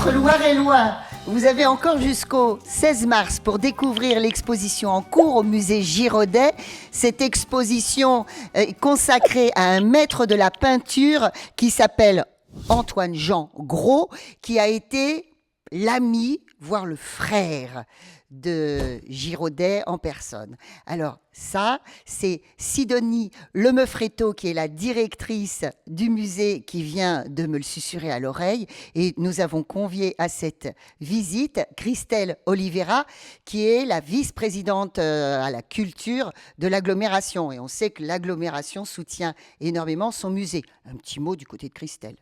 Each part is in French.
entre Loire et Loing. Vous avez encore jusqu'au 16 mars pour découvrir l'exposition en cours au musée Girodet. Cette exposition est consacrée à un maître de la peinture qui s'appelle Antoine-Jean Gros, qui a été l'ami, voire le frère de Girodet en personne. Alors ça, c'est Sidonie Lemeufretto, qui est la directrice du musée, qui vient de me le susurrer à l'oreille. Et nous avons convié à cette visite Christelle Oliveira, qui est la vice-présidente à la culture de l'agglomération. Et on sait que l'agglomération soutient énormément son musée. Un petit mot du côté de Christelle.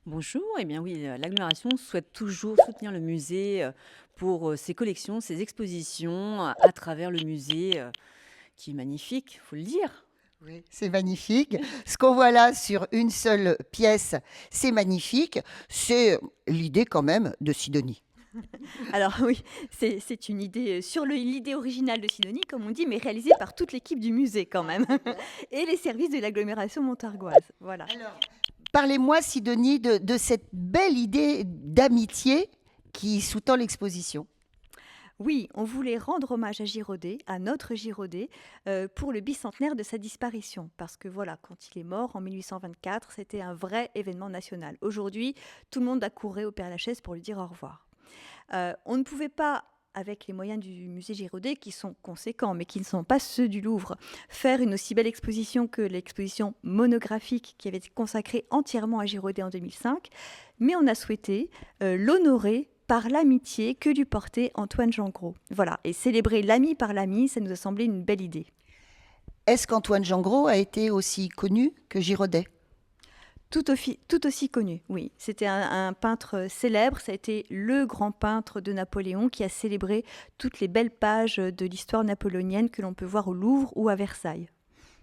Bonjour, eh bien oui, l'agglomération souhaite toujours soutenir le musée pour ses collections, ses expositions à travers le musée qui est magnifique, il faut le dire. Oui, c'est magnifique. Ce qu'on voit là sur une seule pièce, c'est magnifique. C'est l'idée quand même de Sidonie. Alors oui, c'est une idée sur l'idée originale de Sidonie, comme on dit, mais réalisée par toute l'équipe du musée quand même, et les services de l'agglomération montargoise. Voilà. Alors, parlez-moi, Sidonie, de cette belle idée d'amitié qui sous-tend l'exposition. Oui, on voulait rendre hommage à Girodet, à notre Girodet, pour le bicentenaire de sa disparition. Parce que voilà, quand il est mort en 1824, c'était un vrai événement national. Aujourd'hui, tout le monde accourait au Père-Lachaise pour lui dire au revoir. On ne pouvait pas, avec les moyens du musée Girodet, qui sont conséquents, mais qui ne sont pas ceux du Louvre, faire une aussi belle exposition que l'exposition monographique qui avait été consacrée entièrement à Girodet en 2005. Mais on a souhaité l'honorer par l'amitié que lui portait Antoine-Jean Gros. Voilà, et célébrer l'ami par l'ami, ça nous a semblé une belle idée. Est-ce qu'Antoine-Jean Gros a été aussi connu que Girodet ? Tout aussi connu, oui. C'était un peintre célèbre, ça a été le grand peintre de Napoléon qui a célébré toutes les belles pages de l'histoire napoléonienne que l'on peut voir au Louvre ou à Versailles.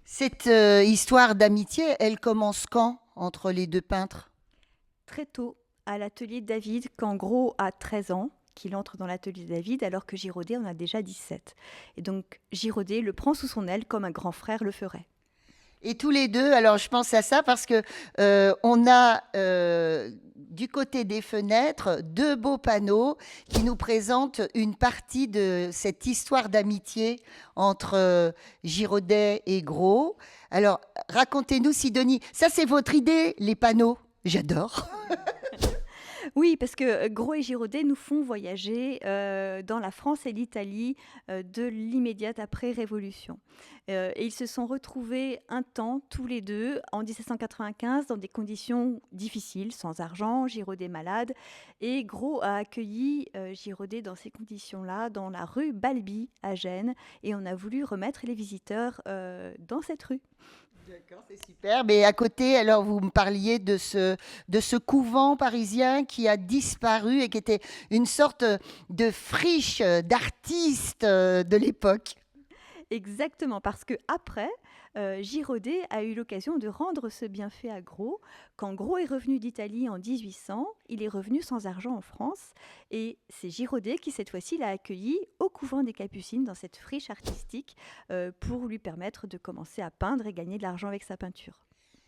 Cette histoire d'amitié, elle commence quand entre les deux peintres ? Très tôt, à l'atelier David, quand Gros a 13 ans, qu'il entre dans l'atelier David, alors que Girodet en a déjà 17. Et donc Girodet le prend sous son aile comme un grand frère le ferait. Et tous les deux, alors je pense à ça parce que on a du côté des fenêtres deux beaux panneaux qui nous présentent une partie de cette histoire d'amitié entre Girodet et Gros. Alors racontez-nous, Sidonie, ça c'est votre idée, les panneaux ? J'adore. Oui, parce que Gros et Girodet nous font voyager dans la France et l'Italie de l'immédiate après-Révolution. Et ils se sont retrouvés un temps, tous les deux, en 1795, dans des conditions difficiles, sans argent, Girodet malade. Et Gros a accueilli Girodet dans ces conditions-là, dans la rue Balbi, à Gênes. Et on a voulu remettre les visiteurs dans cette rue. D'accord, c'est super. Mais à côté, alors vous me parliez de ce couvent parisien qui a disparu et qui était une sorte de friche d'artistes de l'époque. Exactement, parce que après, Girodet a eu l'occasion de rendre ce bienfait à Gros. Quand Gros est revenu d'Italie en 1800, il est revenu sans argent en France. Et c'est Girodet qui, cette fois-ci, l'a accueilli au couvent des Capucines, dans cette friche artistique, pour lui permettre de commencer à peindre et gagner de l'argent avec sa peinture.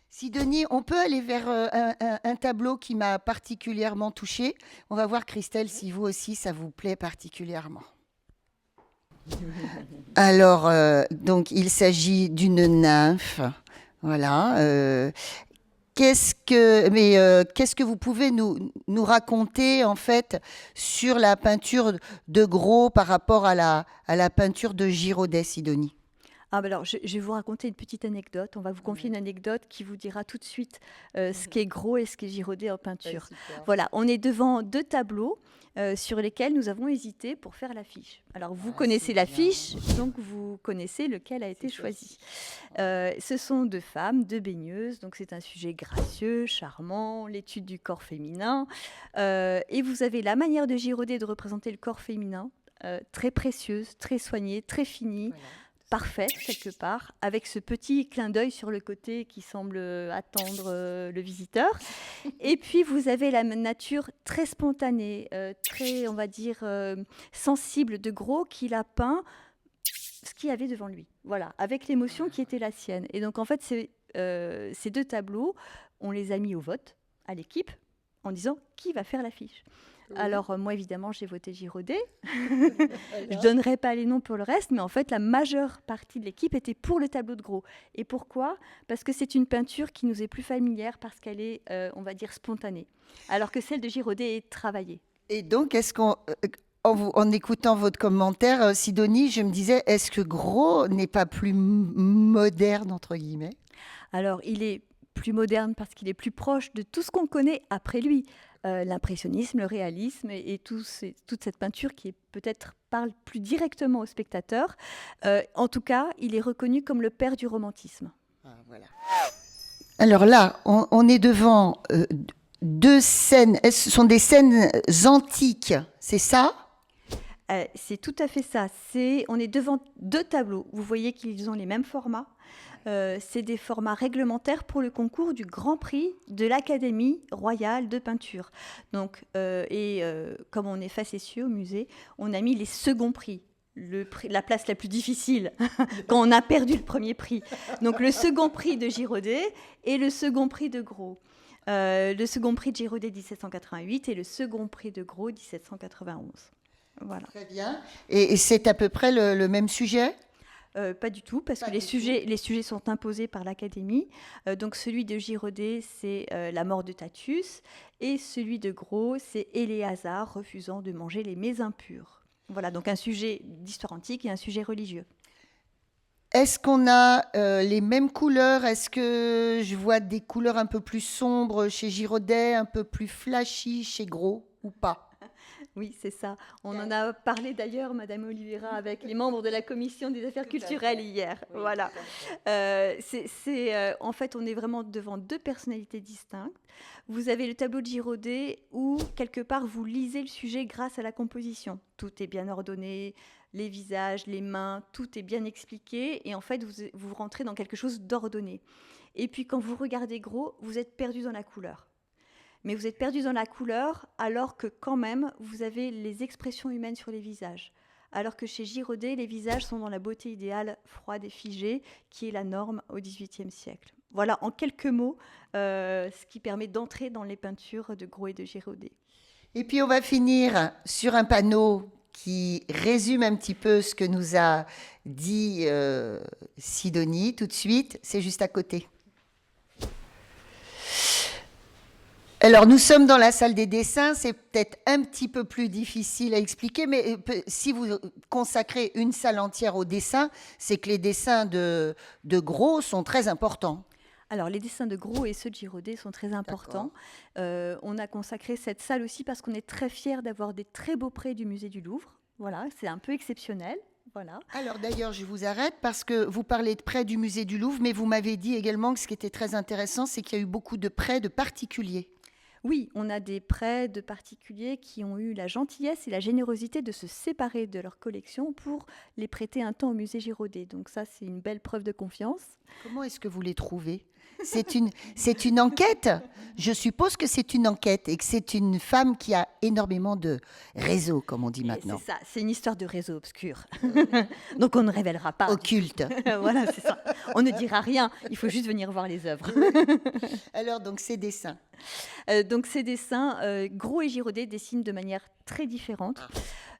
Sidonie, on peut aller vers un tableau qui m'a particulièrement touchée. On va voir, Christelle, si vous aussi, ça vous plaît particulièrement. Alors, donc, il s'agit d'une nymphe. Voilà. Qu'est-ce que vous pouvez nous raconter, en fait, sur la peinture de Gros par rapport à la peinture de Girodet, Sidonie ? Alors, je vais vous raconter une petite anecdote. On va vous confier une anecdote qui vous dira tout de suite ce qu'est Gros et ce qu'est Girodet en peinture. Voilà, on est devant deux tableaux sur lesquels nous avons hésité pour faire l'affiche. Alors, vous connaissez l'affiche, donc vous connaissez lequel a été choisi. Ce sont deux femmes, deux baigneuses, donc c'est un sujet gracieux, charmant, l'étude du corps féminin. Et vous avez la manière de Girodet de représenter le corps féminin, très précieuse, très soignée, très finie. Voilà. Parfaite quelque part, avec ce petit clin d'œil sur le côté qui semble attendre le visiteur. Et puis vous avez la nature très spontanée, très, on va dire, sensible de Gros, qu'il a peint ce qu'il y avait devant lui, voilà, avec l'émotion qui était la sienne. Et donc en fait, ces deux tableaux, on les a mis au vote à l'équipe en disant qui va faire l'affiche. Alors, moi, évidemment, j'ai voté Girodet. Je ne donnerai pas les noms pour le reste, mais en fait, la majeure partie de l'équipe était pour le tableau de Gros. Et pourquoi ? Parce que c'est une peinture qui nous est plus familière, parce qu'elle est, on va dire, spontanée, alors que celle de Girodet est travaillée. Et donc, est-ce en écoutant votre commentaire, Sidonie, je me disais, est-ce que Gros n'est pas plus moderne, entre guillemets ? Alors, il est plus moderne parce qu'il est plus proche de tout ce qu'on connaît après lui. L'impressionnisme, le réalisme et toute cette peinture qui peut-être parle plus directement au spectateur. En tout cas, il est reconnu comme le père du romantisme. Ah, voilà. Alors là, on est devant deux scènes. Ce sont des scènes antiques, c'est ça ? C'est tout à fait ça. On est devant deux tableaux. Vous voyez qu'ils ont les mêmes formats. C'est des formats réglementaires pour le concours du Grand Prix de l'Académie royale de peinture. Donc, comme on est facétieux au musée, on a mis les seconds prix. La place la plus difficile quand on a perdu le premier prix. Donc le second prix de Girodet et le second prix de Gros. Le second prix de Girodet 1788 et le second prix de Gros 1791. Voilà. Très bien. Et c'est à peu près le même sujet ? Pas du tout, parce que les sujets sont imposés par l'Académie. Donc celui de Girodet, c'est la mort de Tatius, et celui de Gros, c'est Éléazar refusant de manger les mets impurs. Voilà, donc un sujet d'histoire antique et un sujet religieux. Est-ce qu'on a les mêmes couleurs ? Est-ce que je vois des couleurs un peu plus sombres chez Girodet, un peu plus flashy chez Gros, ou pas ? Oui, c'est ça. On en a parlé d'ailleurs, Madame Oliveira, avec les membres de la commission des affaires culturelles hier. Oui, voilà. En fait, on est vraiment devant deux personnalités distinctes. Vous avez le tableau de Girodet où, quelque part, vous lisez le sujet grâce à la composition. Tout est bien ordonné, les visages, les mains, tout est bien expliqué. Et en fait, vous rentrez dans quelque chose d'ordonné. Et puis, quand vous regardez Gros, vous êtes perdu dans la couleur. Mais vous êtes perdu dans la couleur, alors que quand même, vous avez les expressions humaines sur les visages. Alors que chez Girodet, les visages sont dans la beauté idéale, froide et figée, qui est la norme au XVIIIe siècle. Voilà, en quelques mots, ce qui permet d'entrer dans les peintures de Gros et de Girodet. Et puis, on va finir sur un panneau qui résume un petit peu ce que nous a dit Sidonie tout de suite. C'est juste à côté. Alors, nous sommes dans la salle des dessins, c'est peut-être un petit peu plus difficile à expliquer, mais si vous consacrez une salle entière au dessin, c'est que les dessins de Gros sont très importants. Alors, les dessins de Gros et ceux de Girodet sont très importants. On a consacré cette salle aussi parce qu'on est très fiers d'avoir des très beaux prêts du musée du Louvre. Voilà, c'est un peu exceptionnel. Voilà. Alors d'ailleurs, je vous arrête parce que vous parlez de prêts du musée du Louvre, mais vous m'avez dit également que ce qui était très intéressant, c'est qu'il y a eu beaucoup de prêts de particuliers. Oui, on a des prêts de particuliers qui ont eu la gentillesse et la générosité de se séparer de leur collection pour les prêter un temps au musée Girodet. Donc ça, c'est une belle preuve de confiance. Comment est-ce que vous les trouvez ? C'est une enquête. Je suppose que c'est une enquête et que c'est une femme qui a énormément de réseaux, comme on dit maintenant. C'est ça, c'est une histoire de réseau obscur. Donc on ne révélera pas. Occulte. Voilà, c'est ça. On ne dira rien, il faut juste venir voir les œuvres. Alors, donc ces dessins. Gros et Girodet dessinent de manière très différente.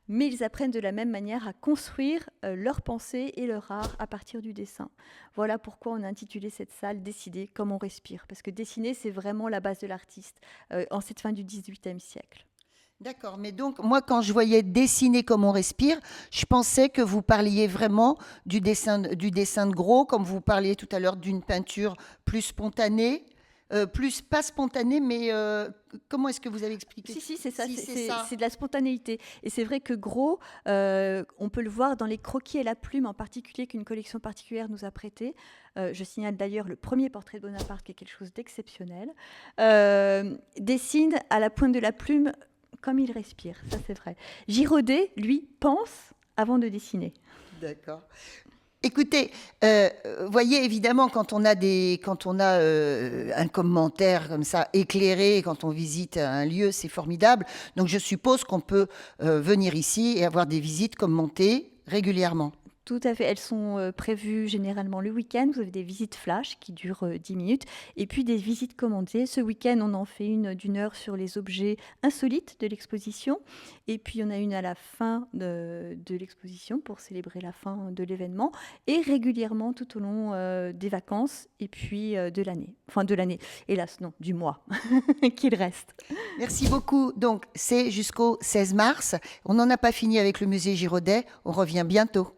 Mais ils apprennent de la même manière à construire leur pensée et leur art à partir du dessin. Voilà pourquoi on a intitulé cette salle « Décider comme on respire », parce que dessiner, c'est vraiment la base de l'artiste en cette fin du XVIIIe siècle. D'accord, mais donc moi quand je voyais dessiner comme on respire, je pensais que vous parliez vraiment du dessin de Gros, comme vous parliez tout à l'heure d'une peinture plus spontanée. Plus pas spontané, mais comment est-ce que vous avez expliqué ? Si, c'est ça, c'est de la spontanéité. Et c'est vrai que Gros, on peut le voir dans les croquis et la plume en particulier qu'une collection particulière nous a prêté. Je signale d'ailleurs le premier portrait de Bonaparte qui est quelque chose d'exceptionnel. Dessine à la pointe de la plume comme il respire, ça c'est vrai. Girodet, lui, pense avant de dessiner. D'accord. Écoutez, voyez évidemment quand on a un commentaire comme ça éclairé, quand on visite un lieu, c'est formidable. Donc je suppose qu'on peut venir ici et avoir des visites commentées régulièrement. Tout à fait. Elles sont prévues généralement le week-end. Vous avez des visites flash qui durent 10 minutes et puis des visites commandées. Ce week-end, on en fait une d'une heure sur les objets insolites de l'exposition. Et puis, on a une à la fin de l'exposition pour célébrer la fin de l'événement. Et régulièrement tout au long des vacances et puis de l'année. Enfin, de l'année. Hélas, non, du mois qu'il reste. Merci beaucoup. Donc, c'est jusqu'au 16 mars. On n'en a pas fini avec le musée Giraudet. On revient bientôt.